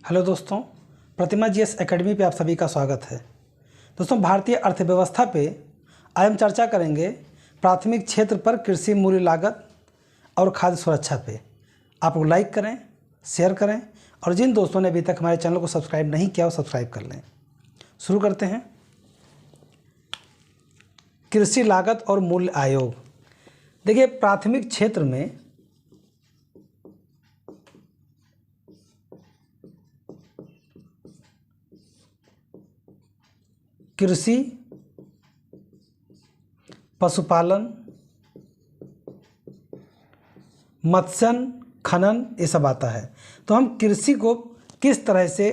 Hello दोस्तों, प्रतिमा GS academy पे आप सभी का स्वागत है। दोस्तों, भारतीय अर्थव्यवस्था पे आज हम चर्चा करेंगे प्राथमिक क्षेत्र पर कृषि मूल्य लागत और खाद्य सुरक्षा पे। आप लोग लाइक करें, शेयर करें और जिन दोस्तों ने अभी तक हमारे चैनल को सब्सक्राइब नहीं किया वो सब्सक्राइब कर लें। शुरू करते हैं। कृषि लागत और मूल्य आयोग। देखिए, प्राथमिक क्षेत्र में कृषि, पशुपालन, मत्स्य खनन ये सब आता है। तो हम कृषि को किस तरह से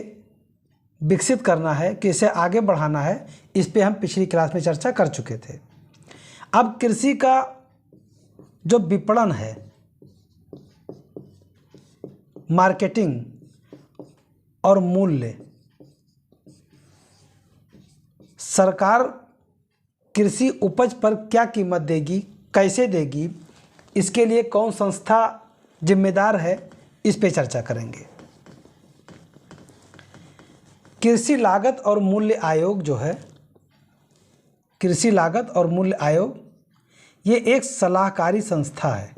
विकसित करना है, कैसे आगे बढ़ाना है, इस पे हम पिछली क्लास में चर्चा कर चुके थे। अब कृषि का जो विपणन है, मार्केटिंग और मूल्य, सरकार कृषि उपज पर क्या कीमत देगी, कैसे देगी, इसके लिए कौन संस्था जिम्मेदार है, इस पे चर्चा करेंगे। कृषि लागत और मूल्य आयोग जो है, कृषि लागत और मूल्य आयोग, ये एक सलाहकारी संस्था है।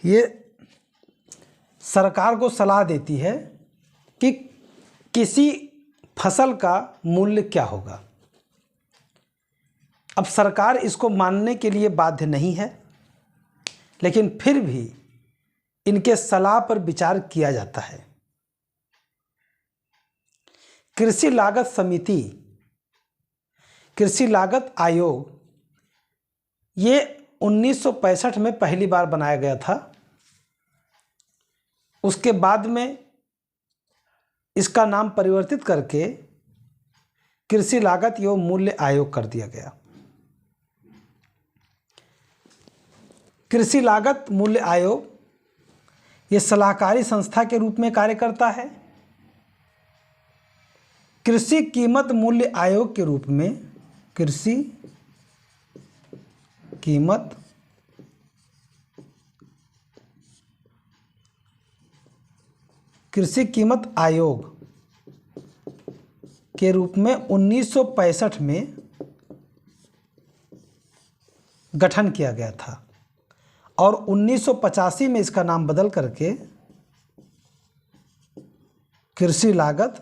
ये सरकार को सलाह देती है कि किसी फसल का मूल्य क्या होगा। अब सरकार इसको मानने के लिए बाध्य नहीं है, लेकिन फिर भी इनके सलाह पर विचार किया जाता है। कृषि लागत समिति, कृषि लागत आयोग, ये 1965 में पहली बार बनाया गया था। उसके बाद में इसका नाम परिवर्तित करके कृषि लागत एवं मूल्य आयोग कर दिया गया। कृषि लागत मूल्य आयोग ये सलाहकारी संस्था के रूप में कार्य करता है। कृषि कीमत मूल्य आयोग के रूप में कृषि कीमत आयोग के रूप में 1965 में गठन किया गया था और 1985 में इसका नाम बदल करके कृषि लागत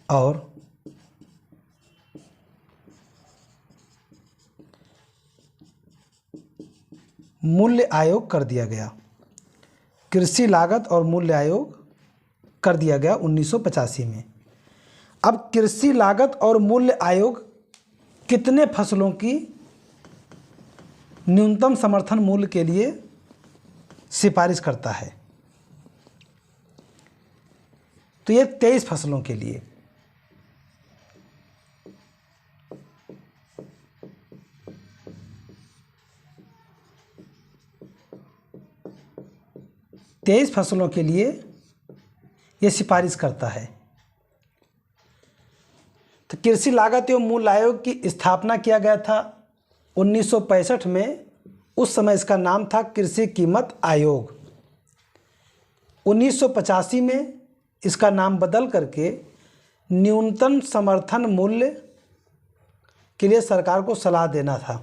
और मूल्य आयोग कर दिया गया। कृषि लागत और मूल्य आयोग कर दिया गया 1985 में। अब कृषि लागत और मूल्य आयोग कितने फसलों की न्यूनतम समर्थन मूल्य के लिए सिफारिश करता है? तो ये 23 फसलों के लिए। तेईस फसलों के लिए यह सिफारिश करता है। तो कृषि लागत एवं मूल्य आयोग की स्थापना किया गया था 1965 में। उस समय इसका नाम था कृषि कीमत आयोग। 1985 में इसका नाम बदल करके न्यूनतम समर्थन मूल्य के लिए सरकार को सलाह देना था।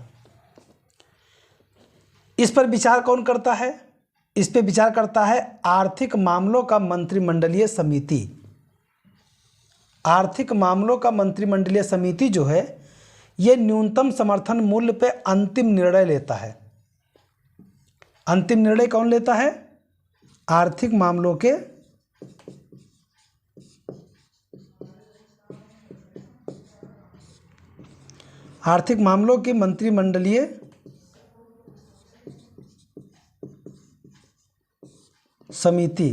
इस पर विचार कौन करता है? इस पे विचार करता है आर्थिक मामलों का मंत्रिमंडलीय समिति। आर्थिक मामलों का मंत्रिमंडलीय समिति जो है, ये न्यूनतम समर्थन मूल्य पे अंतिम निर्णय लेता है। अंतिम निर्णय कौन लेता है? आर्थिक मामलों के मंत्रिमंडलीय समिति,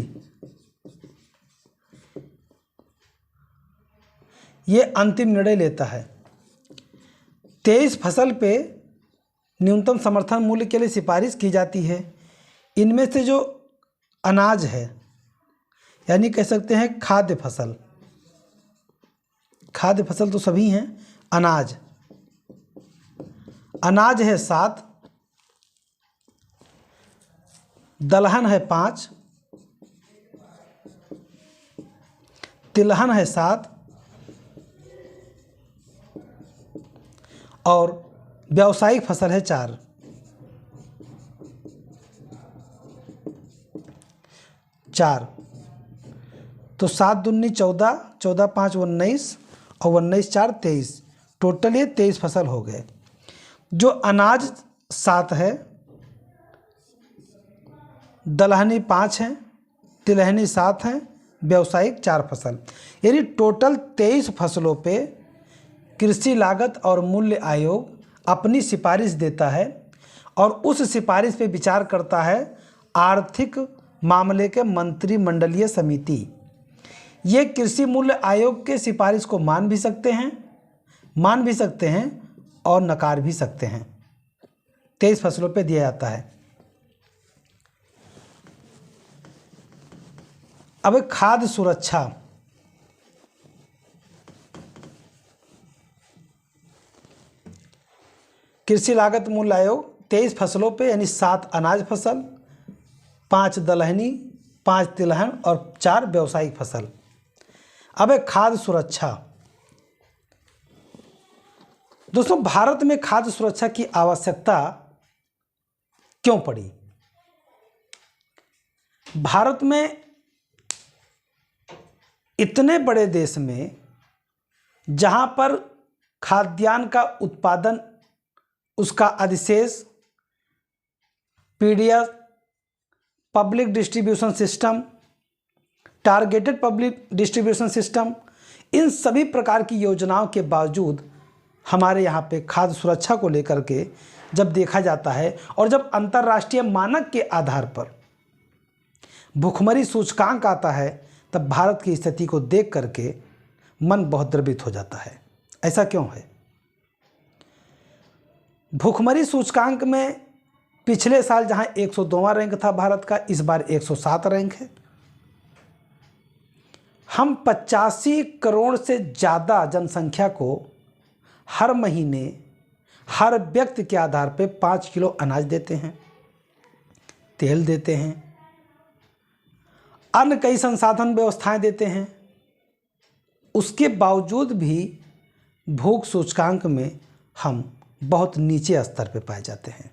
ये अंतिम निर्णय लेता है। 23 फसल पे न्यूनतम समर्थन मूल्य के लिए सिफारिश की जाती है। इनमें से जो अनाज है, यानी कह सकते हैं खाद्य फसल, खाद्य फसल तो सभी हैं, अनाज, अनाज है 7, दलहन है 5, तिलहन है 7 और व्यावसायिक फसल है 4। तो 7 दूनी 14, 14 5 19 और 19 4 23, टोटल ये 23 फसल हो गए। जो अनाज 7 है, दलहनी 5 है, तिलहनी 7 है, व्यावसायिक 4 फसल, यानी टोटल 23 फसलों पे कृषि लागत और मूल्य आयोग अपनी सिफारिश देता है और उस सिफारिश पे विचार करता है आर्थिक मामले के मंत्रिमंडलीय समिति। ये कृषि मूल्य आयोग के सिफारिश को मान भी सकते हैं और नकार भी सकते हैं। 23 फसलों पे दिया जाता है। अब खाद्य सुरक्षा, कृषि लागत मूल्य आयोग 23 फसलों पे यानी 7 अनाज फसल, 5 दलहनी, 5 तिलहन और 4 व्यावसायिक फसल। अब है खाद्य सुरक्षा। दोस्तों, भारत में खाद्य सुरक्षा की आवश्यकता क्यों पड़ी? भारत में इतने बड़े देश में जहां पर खाद्यान्न का उत्पादन, उसका अधिशेष, PDS, public distribution system, targeted public distribution system, इन सभी प्रकार की योजनाओं के बावजूद हमारे यहाँ पे खाद्य सुरक्षा को लेकर के जब देखा जाता है और जब अंतर्राष्ट्रीय मानक के आधार पर भुखमरी सूचकांक आता है, तब भारत की स्थिति को देख करके मन बहुत द्रवित हो जाता है। ऐसा क्यों है? भुखमरी सूचकांक में पिछले साल जहां 102वां रैंक था भारत का, इस बार 107 रैंक है। हम 85 करोड़ से ज़्यादा जनसंख्या को हर महीने हर व्यक्ति के आधार पे 5 किलो अनाज देते हैं, तेल देते हैं, अन्य कई संसाधन व्यवस्थाएं देते हैं। उसके बावजूद भी भूख सूचकांक में हम बहुत नीचे स्तर पे पाए जाते हैं।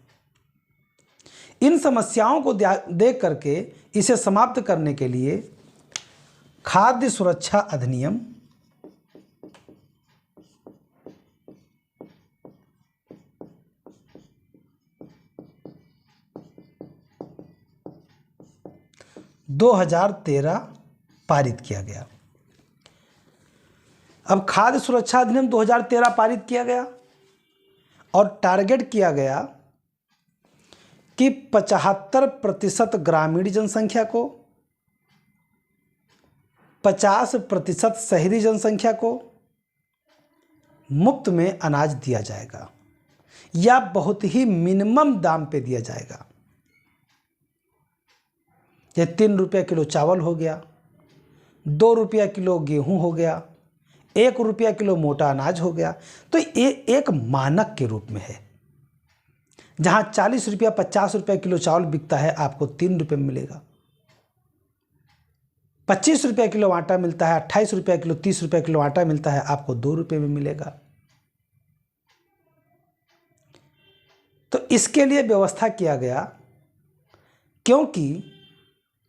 इन समस्याओं को देख करके इसे समाप्त करने के लिए खाद्य सुरक्षा अधिनियम 2013 पारित किया गया। अब खाद्य सुरक्षा अधिनियम 2013 पारित किया गया और टारगेट किया गया कि 75% ग्रामीण जनसंख्या को, 50% शहरी जनसंख्या को मुफ्त में अनाज दिया जाएगा या बहुत ही मिनिमम दाम पे दिया जाएगा। ये 3 रुपये किलो चावल हो गया, 2 रुपया किलो गेहूं हो गया, 1 रुपया किलो मोटा अनाज हो गया। तो ये एक मानक के रूप में है। जहां 40 रुपया 50 रुपया किलो चावल बिकता है, आपको 3 रुपये में मिलेगा। 25 रुपया किलो आटा मिलता है, 28 रुपया किलो, 30 रुपया किलो आटा मिलता है, आपको 2 रुपये में मिलेगा। तो इसके लिए व्यवस्था किया गया, क्योंकि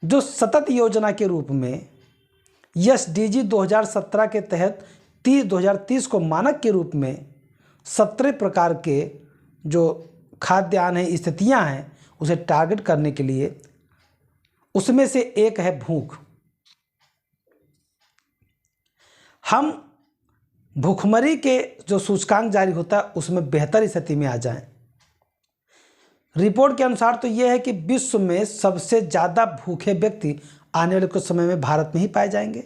जो सतत योजना के रूप में एसडीजी 2017 के तहत 2030 को मानक के रूप में 17 प्रकार के जो खाद्यान्न है, स्थितियां हैं, उसे टारगेट करने के लिए, उसमें से एक है भूख। हम भूखमरी के जो सूचकांक जारी होता है उसमें बेहतर स्थिति में आ जाएं। रिपोर्ट के अनुसार तो यह है कि विश्व में सबसे ज़्यादा भूखे व्यक्ति आने वाले कुछ समय में भारत में ही पाए जाएंगे।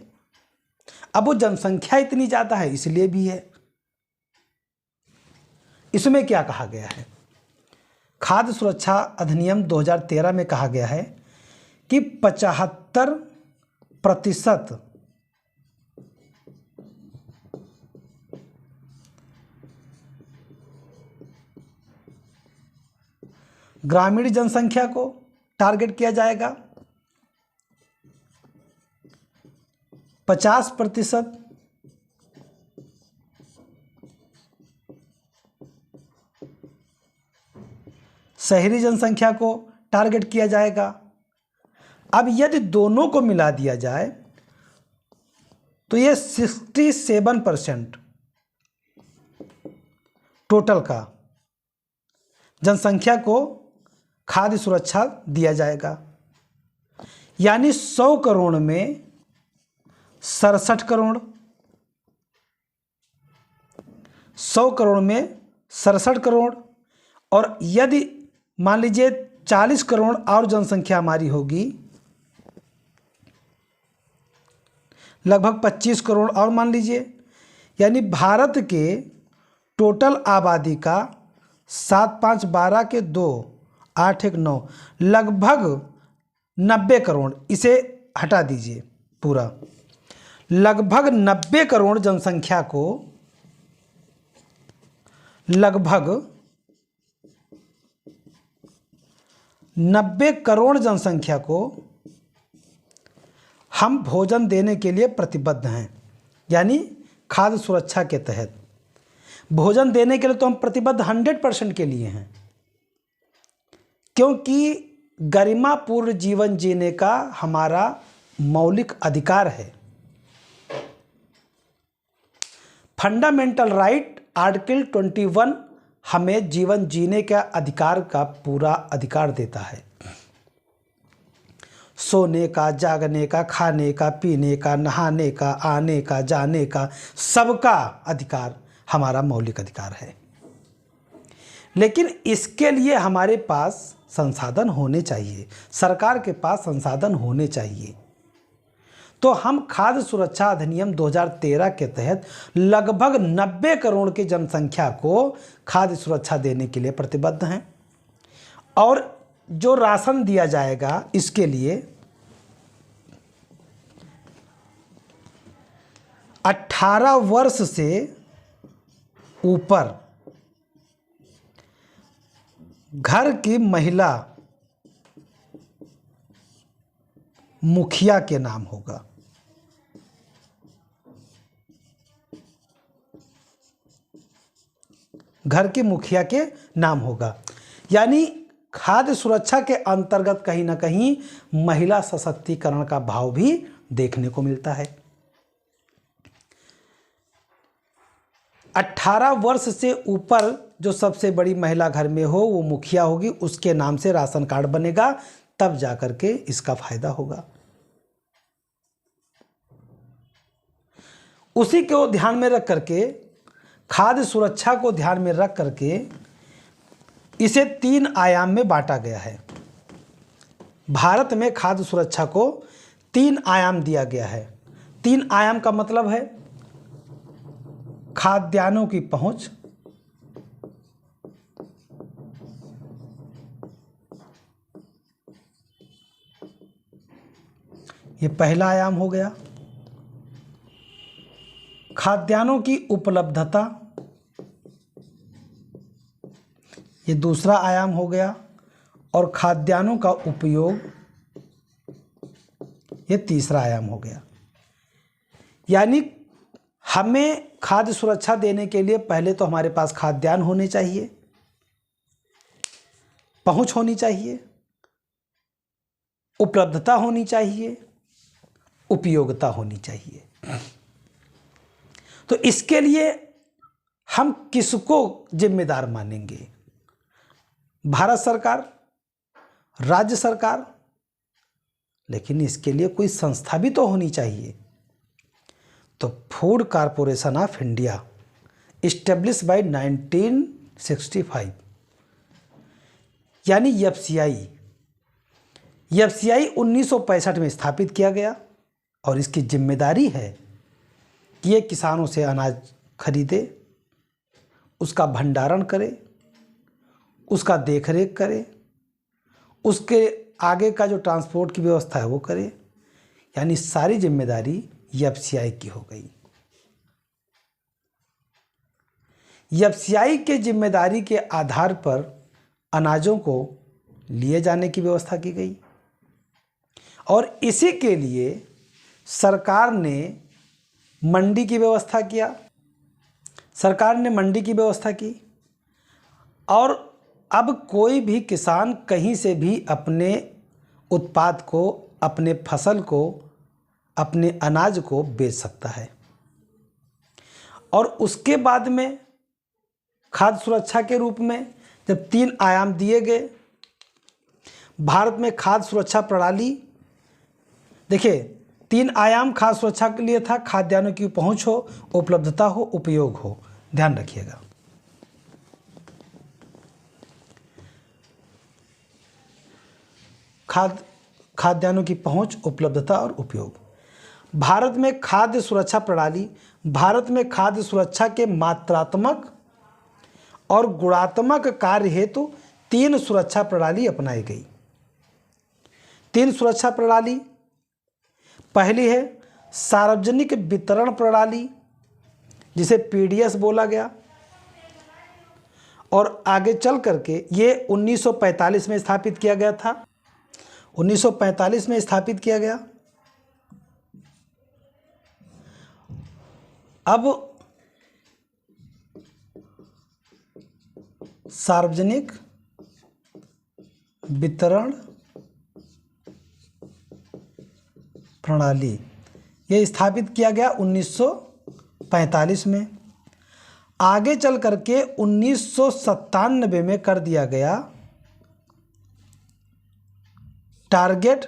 अब वो जनसंख्या इतनी ज़्यादा है, इसलिए भी है। इसमें क्या कहा गया है? खाद्य सुरक्षा अधिनियम 2013 में कहा गया है कि 75% ग्रामीण जनसंख्या को टारगेट किया जाएगा 50%, शहरी जनसंख्या को टारगेट किया जाएगा। अब यदि दोनों को मिला दिया जाए तो ये 67% टोटल का जनसंख्या को खाद्य सुरक्षा दिया जाएगा। यानी 100 करोड़ में 67 करोड़, 100 करोड़ में 67 करोड़, और यदि मान लीजिए 40 करोड़ और जनसंख्या हमारी होगी, लगभग 25 करोड़ और मान लीजिए, यानी भारत के टोटल आबादी का 7 5 12 के 2 8 1 9 लगभग 90 करोड़, इसे हटा दीजिए पूरा, लगभग 90 करोड़ जनसंख्या को, लगभग 90 करोड़ जनसंख्या को हम भोजन देने के लिए प्रतिबद्ध हैं। यानी खाद्य सुरक्षा के तहत भोजन देने के लिए तो हम प्रतिबद्ध 100% के लिए हैं, क्योंकि गरिमापूर्ण जीवन जीने का हमारा मौलिक अधिकार है। फंडामेंटल राइट आर्टिकल 21 हमें जीवन जीने का अधिकार का पूरा अधिकार देता है। सोने का, जागने का, खाने का, पीने का, नहाने का, आने का, जाने का, सबका अधिकार हमारा मौलिक अधिकार है। लेकिन इसके लिए हमारे पास संसाधन होने चाहिए, सरकार के पास संसाधन होने चाहिए। तो हम खाद्य सुरक्षा अधिनियम 2013 के तहत लगभग 90 करोड़ की जनसंख्या को खाद्य सुरक्षा देने के लिए प्रतिबद्ध हैं। और जो राशन दिया जाएगा इसके लिए 18 वर्ष से ऊपर घर की महिला मुखिया के नाम होगा। घर के मुखिया के नाम होगा। यानी खाद्य सुरक्षा के अंतर्गत कहीं ना कहीं महिला सशक्तिकरण का भाव भी देखने को मिलता है। 18 वर्ष से ऊपर जो सबसे बड़ी महिला घर में हो वो मुखिया होगी, उसके नाम से राशन कार्ड बनेगा, तब जाकर के इसका फायदा होगा। उसी को ध्यान में रख करके, खाद्य सुरक्षा को ध्यान में रख करके इसे 3 आयाम में बांटा गया है। भारत में खाद्य सुरक्षा को 3 आयाम दिया गया है। 3 आयाम का मतलब है खाद्यान्नों की पहुंच, ये पहला आयाम हो गया। खाद्यान्नों की उपलब्धता, ये दूसरा आयाम हो गया। और खाद्यान्नों का उपयोग, ये तीसरा आयाम हो गया। यानी हमें खाद्य सुरक्षा देने के लिए पहले तो हमारे पास खाद्यान्न होने चाहिए, पहुंच होनी चाहिए, उपलब्धता होनी चाहिए, उपयोगिता होनी चाहिए। तो इसके लिए हम किसको जिम्मेदार मानेंगे? भारत सरकार, राज्य सरकार, लेकिन इसके लिए कोई संस्था भी तो होनी चाहिए। तो food corporation of India establish by 1965 यानी एफसीआई 1965 में स्थापित किया गया। और इसकी जिम्मेदारी है कि ये किसानों से अनाज खरीदे, उसका भंडारण करे, उसका देखरेख करे, उसके आगे का जो ट्रांसपोर्ट की व्यवस्था है वो करे। यानी सारी जिम्मेदारी एफसीआई की हो गई। एफसीआई के जिम्मेदारी के आधार पर अनाजों को लिए जाने की व्यवस्था की गई। और इसी के लिए सरकार ने मंडी की व्यवस्था किया, सरकार ने मंडी की व्यवस्था की। और अब कोई भी किसान कहीं से भी अपने उत्पाद को, अपने फसल को, अपने अनाज को बेच सकता है। और उसके बाद में खाद्य सुरक्षा के रूप में जब 3 आयाम दिए गए, भारत में खाद्य सुरक्षा प्रणाली, देखिए 3 आयाम खाद्य सुरक्षा के लिए था, खाद्यान्नों की पहुंच हो, उपलब्धता हो, उपयोग हो, ध्यान रखिएगा। खाद्यान्नों की पहुंच, उपलब्धता और उपयोग। भारत में खाद्य सुरक्षा प्रणाली, भारत में खाद्य सुरक्षा के मात्रात्मक और गुणात्मक कार्य हेतु 3 सुरक्षा प्रणाली अपनाई गई। 3 सुरक्षा प्रणाली, पहली है सार्वजनिक वितरण प्रणाली, जिसे पीडीएस बोला गया, और आगे चल करके ये 1945 में स्थापित किया गया था। 1945 में स्थापित किया गया। अब सार्वजनिक वितरण प्रणाली ये स्थापित किया गया 1945 में। आगे चल करके 1997 में कर दिया गया target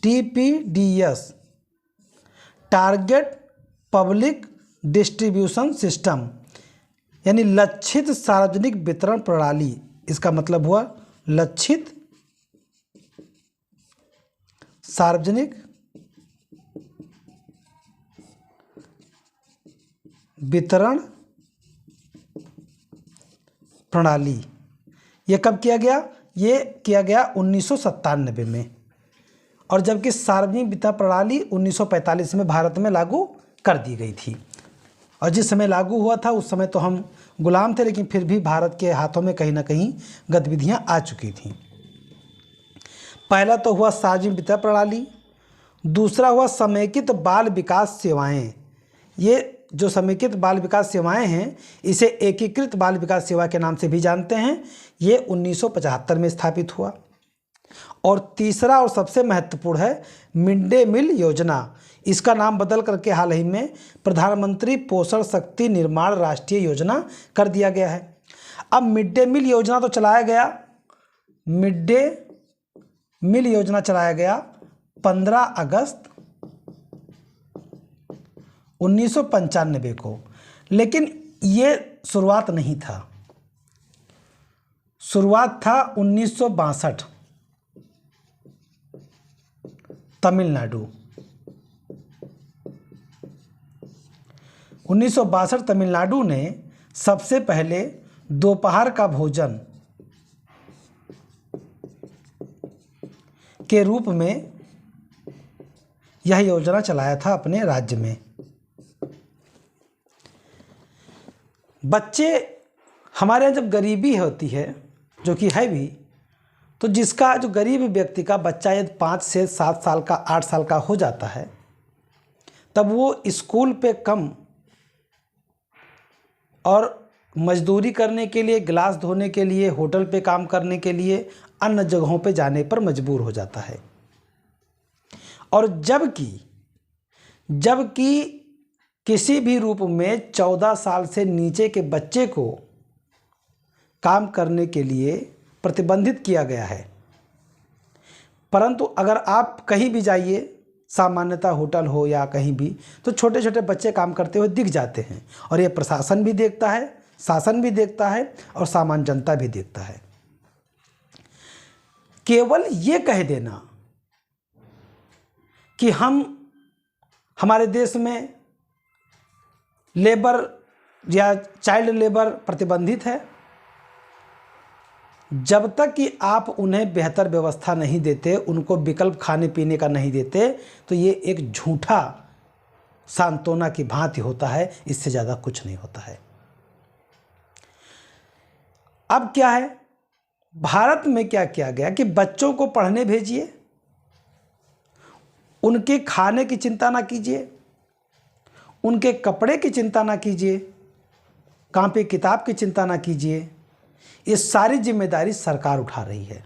TPDS, target public distribution system, यानी लक्षित सार्वजनिक वितरण प्रणाली। इसका मतलब हुआ लक्षित सार्वजनिक वितरण प्रणाली। ये कब किया गया? ये किया गया 1997 में, और जबकि सार्वजनिक वितरण प्रणाली 1945 में भारत में लागू कर दी गई थी। और जिस समय लागू हुआ था उस समय तो हम गुलाम थे, लेकिन फिर भी भारत के हाथों में कहीं ना कहीं गतिविधियां आ चुकी थीं। पहला तो हुआ सार्वजनिक वितरण प्रणाली, दूसरा हुआ समेकित बाल विकास सेवाएं। ये जो समेकित बाल विकास सेवाएं हैं इसे एकीकृत बाल विकास सेवा के नाम से भी जानते हैं। ये 1975 में स्थापित हुआ। और तीसरा और सबसे महत्वपूर्ण है मिड डे मील योजना। इसका नाम बदल करके हाल ही में प्रधानमंत्री पोषण शक्ति निर्माण राष्ट्रीय योजना कर दिया गया है। अब मिड डे मील योजना तो चलाया गया, मिड डे मील योजना चलाया गया 15 अगस्त 1995 को, लेकिन ये शुरुआत नहीं था, शुरुआत था 1962 तमिलनाडु। 1962 तमिलनाडु ने सबसे पहले दोपहर का भोजन के रूप में यह योजना चलाया था अपने राज्य में। बच्चे हमारे यहाँ जब गरीबी होती है, जो कि है भी, तो जिसका जो गरीब व्यक्ति का बच्चा यदि 5 से 7 साल का, 8 साल का हो जाता है, तब वो स्कूल पे कम और मजदूरी करने के लिए, गिलास धोने के लिए, होटल पे काम करने के लिए, अन्य जगहों पे जाने पर मजबूर हो जाता है। और जबकि किसी भी रूप में 14 साल से नीचे के बच्चे को काम करने के लिए प्रतिबंधित किया गया है। परंतु अगर आप कहीं भी जाइए, सामान्यतः होटल हो या कहीं भी, तो छोटे छोटे बच्चे काम करते हुए दिख जाते हैं। और ये प्रशासन भी देखता है, शासन भी देखता है, और सामान्य जनता भी देखता है। केवल ये कह देना कि हमारे देश में लेबर या चाइल्ड लेबर प्रतिबंधित है, जब तक कि आप उन्हें बेहतर व्यवस्था नहीं देते, उनको विकल्प खाने पीने का नहीं देते, तो ये एक झूठा सांत्वना की भांति होता है, इससे ज़्यादा कुछ नहीं होता है। अब क्या है, भारत में क्या किया गया कि बच्चों को पढ़ने भेजिए, उनके खाने की चिंता ना कीजिए, उनके कपड़े की चिंता ना कीजिए, कॉपी किताब की चिंता ना कीजिए। ये सारी जिम्मेदारी सरकार उठा रही है।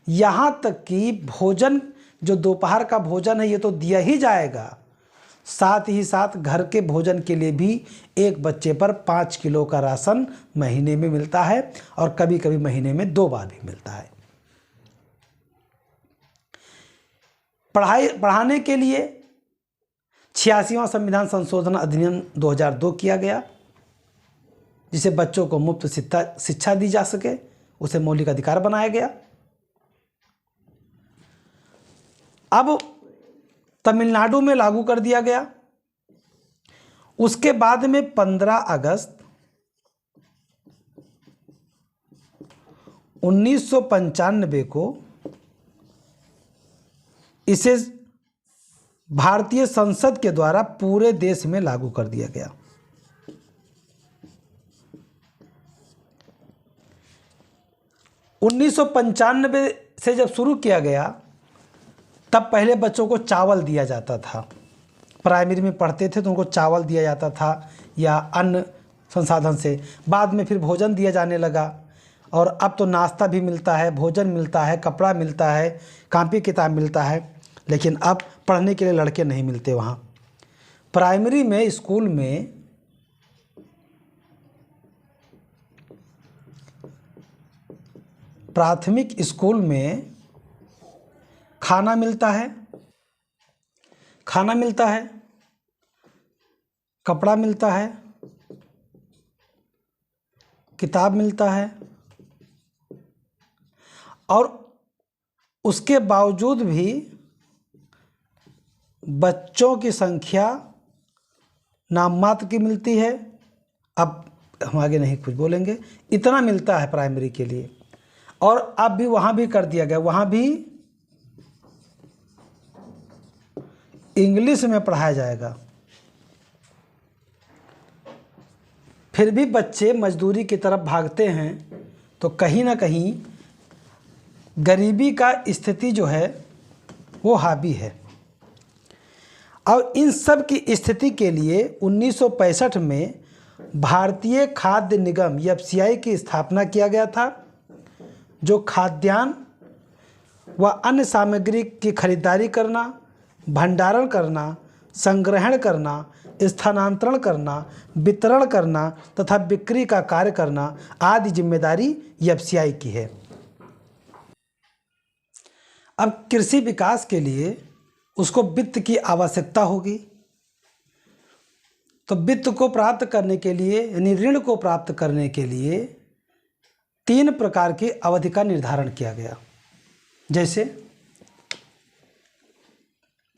यहाँ तक कि भोजन, जो दोपहर का भोजन है, ये तो दिया ही जाएगा, साथ ही साथ घर के भोजन के लिए भी एक बच्चे पर 5 किलो का राशन महीने में मिलता है और कभी कभी महीने में 2 बार भी मिलता है। पढ़ाने के लिए 86वां संविधान संशोधन अधिनियम 2002 किया गया, जिसे बच्चों को मुफ्त शिक्षा दी जा सके, उसे मौलिक अधिकार बनाया गया। अब तमिलनाडु में लागू कर दिया गया। उसके बाद में 15 अगस्त 1995 को इसे भारतीय संसद के द्वारा पूरे देश में लागू कर दिया गया। उन्नीस से जब शुरू किया गया, तब पहले बच्चों को चावल दिया जाता था। प्राइमरी में पढ़ते थे तो उनको चावल दिया जाता था या अन्य संसाधन से। बाद में फिर भोजन दिया जाने लगा और अब तो नाश्ता भी मिलता है, भोजन मिलता है, कपड़ा मिलता है, कॉपी किताब मिलता है। लेकिन अब पढ़ने के लिए लड़के नहीं मिलते वहाँ। प्राइमरी में, स्कूल में प्राथमिक स्कूल में खाना मिलता है, कपड़ा मिलता है, किताब मिलता है, और उसके बावजूद भी बच्चों की संख्या नाम मात्र की मिलती है। अब हम आगे नहीं कुछ बोलेंगे, इतना मिलता है प्राइमरी के लिए। और अब भी वहाँ भी कर दिया गया, वहाँ भी इंग्लिश में पढ़ाया जाएगा। फिर भी बच्चे मजदूरी की तरफ भागते हैं, तो कहीं ना कहीं गरीबी का स्थिति जो है वो हावी है। और इन सब की स्थिति के लिए 1965 में भारतीय खाद्य निगम एफसीआई की स्थापना किया गया था, जो खाद्यान्न व अन्य सामग्री की खरीदारी करना, भंडारण करना, संग्रहण करना, स्थानांतरण करना, वितरण करना तथा बिक्री का कार्य करना आदि जिम्मेदारी एफसीआई की है। अब कृषि विकास के लिए उसको वित्त की आवश्यकता होगी, तो वित्त को प्राप्त करने के लिए यानी ऋण को प्राप्त करने के लिए 3 प्रकार की अवधि का निर्धारण किया गया, जैसे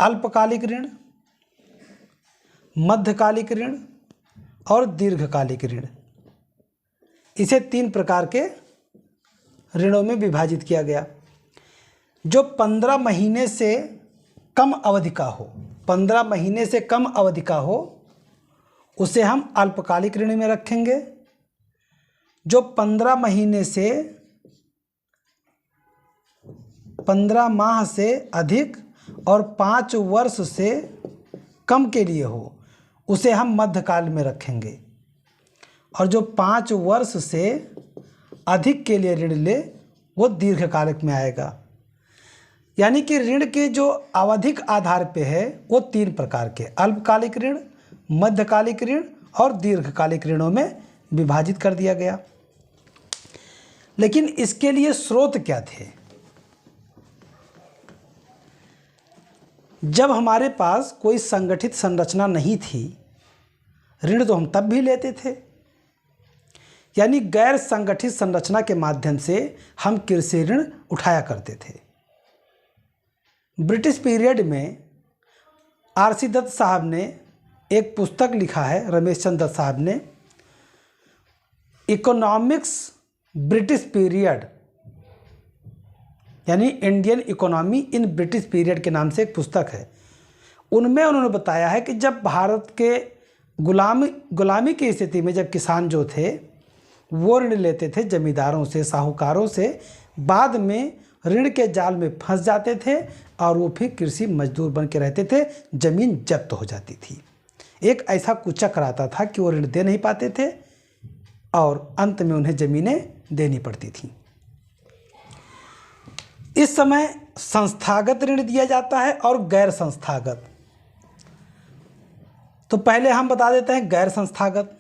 अल्पकालिक ऋण, मध्यकालिक ऋण और दीर्घकालिक ऋण। इसे 3 प्रकार के ऋणों में विभाजित किया गया। जो 15 महीने से कम अवधि का हो, 15 महीने से कम अवधि का हो, उसे हम अल्पकालिक ऋण में रखेंगे। जो 15 महीने से 15 माह से अधिक और 5 वर्ष से कम के लिए हो, उसे हम मध्यकाल में रखेंगे। और जो 5 वर्ष से अधिक के लिए ऋण ले, वो दीर्घकालिक में आएगा। यानी कि ऋण के जो आवधिक आधार पे है वो 3 प्रकार के अल्पकालिक ऋण, मध्यकालिक ऋण और दीर्घकालिक ऋणों में विभाजित कर दिया गया। लेकिन इसके लिए स्रोत क्या थे? जब हमारे पास कोई संगठित संरचना नहीं थी, ऋण तो हम तब भी लेते थे, यानी गैर संगठित संरचना के माध्यम से हम कृषि ऋण उठाया करते थे। ब्रिटिश पीरियड में आर.सी. दत्त साहब ने एक पुस्तक लिखा है, रमेश चंद्र दत्त साहब ने, इकोनॉमिक्स ब्रिटिश पीरियड यानी Indian economy in British period के नाम से एक पुस्तक है। उनमें उन्होंने बताया है कि जब भारत के गुलामी की स्थिति में जब किसान जो थे वो ऋण लेते थे जमींदारों से, साहूकारों से, बाद में ऋण के जाल में फंस जाते थे और वो फिर कृषि मजदूर बन के रहते थे, जमीन जब्त हो जाती थी। एक ऐसा कुचक्र आता था कि वो ऋण दे नहीं पाते थे और अंत में उन्हें ज़मीनें देनी पड़ती थीं। इस समय संस्थागत ऋण दिया जाता है और गैर संस्थागत। तो पहले हम बता देते हैं गैर संस्थागत।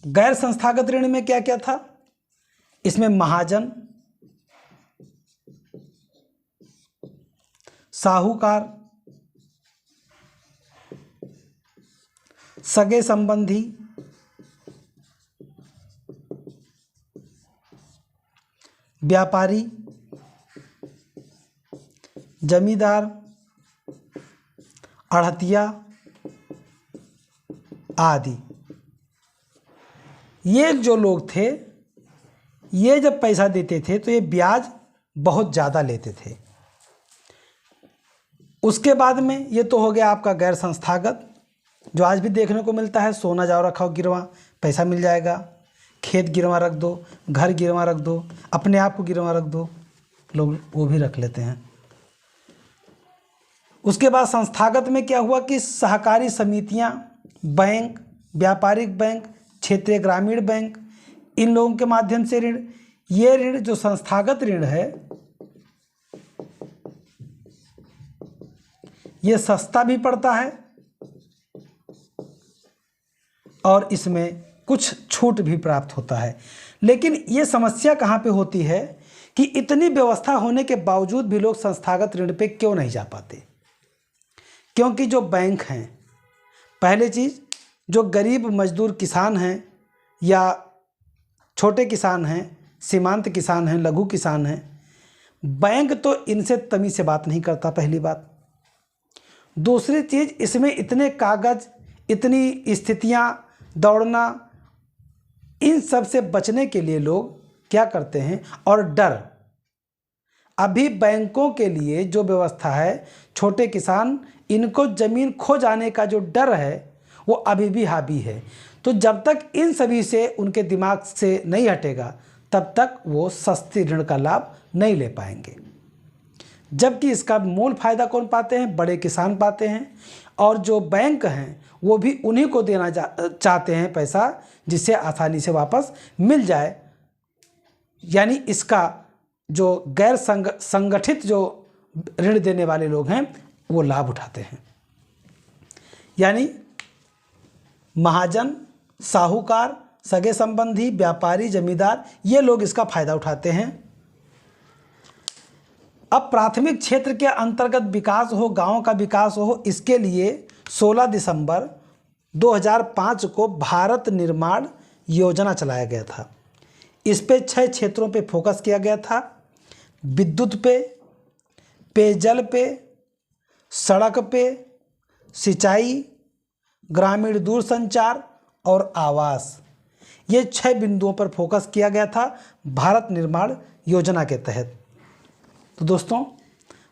गैर संस्थागत ऋण में क्या क्या था? इसमें महाजन, साहूकार, सगे संबंधी, व्यापारी, जमींदार, अड़हतिया आदि। ये जो लोग थे, ये जब पैसा देते थे तो ये ब्याज बहुत ज़्यादा लेते थे। उसके बाद में ये तो हो गया आपका गैर संस्थागत, जो आज भी देखने को मिलता है। सोना जाओ रखाओ गिरवा, पैसा मिल जाएगा। खेत गिरवा रख दो, घर गिरवा रख दो, अपने आप को गिरवा रख दो, लोग वो भी रख लेते हैं। उसके बाद संस्थागत में क्या हुआ कि सहकारी समितियां, बैंक, व्यापारिक बैंक, क्षेत्रीय ग्रामीण बैंक, इन लोगों के माध्यम से ऋण। ये ऋण जो संस्थागत ऋण है, ये सस्ता भी पड़ता है और इसमें कुछ छूट भी प्राप्त होता है। लेकिन ये समस्या कहाँ पे होती है कि इतनी व्यवस्था होने के बावजूद भी लोग संस्थागत ऋण पे क्यों नहीं जा पाते? क्योंकि जो बैंक हैं, पहले चीज़, जो गरीब मजदूर किसान हैं या छोटे किसान हैं, सीमांत किसान हैं, लघु किसान हैं, बैंक तो इनसे तमीज़ से बात नहीं करता, पहली बात। दूसरी चीज़, इसमें इतने कागज़, इतनी स्थितियां, दौड़ना, इन सब से बचने के लिए लोग क्या करते हैं, और डर। अभी बैंकों के लिए जो व्यवस्था है, छोटे किसान, इनको ज़मीन खो जाने का जो डर है वो अभी भी हावी है। तो जब तक इन सभी से उनके दिमाग से नहीं हटेगा, तब तक वो सस्ती ऋण का लाभ नहीं ले पाएंगे। जबकि इसका मूल फायदा कौन पाते हैं? बड़े किसान पाते हैं। और जो बैंक हैं वो भी उन्हीं को देना चाहते हैं पैसा, जिससे आसानी से वापस मिल जाए। यानी इसका जो गैर संगठित जो ऋण देने वाले लोग हैं वो लाभ उठाते हैं। यानी महाजन, साहूकार, सगे संबंधी, व्यापारी, जमींदार, ये लोग इसका फायदा उठाते हैं। अब प्राथमिक क्षेत्र के अंतर्गत विकास हो, गांव का विकास हो, इसके लिए 16 दिसंबर 2005 को भारत निर्माण योजना चलाया गया था। इस पे 6 क्षेत्रों पे फोकस किया गया था: विद्युत पे, पेयजल पे, सड़क पे, सिंचाई, ग्रामीण दूरसंचार और आवास। ये 6 बिंदुओं पर फोकस किया गया था भारत निर्माण योजना के तहत। तो दोस्तों,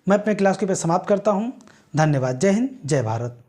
मैं अपने क्लास को पे समाप्त करता हूँ। धन्यवाद। जय हिंद, जय भारत।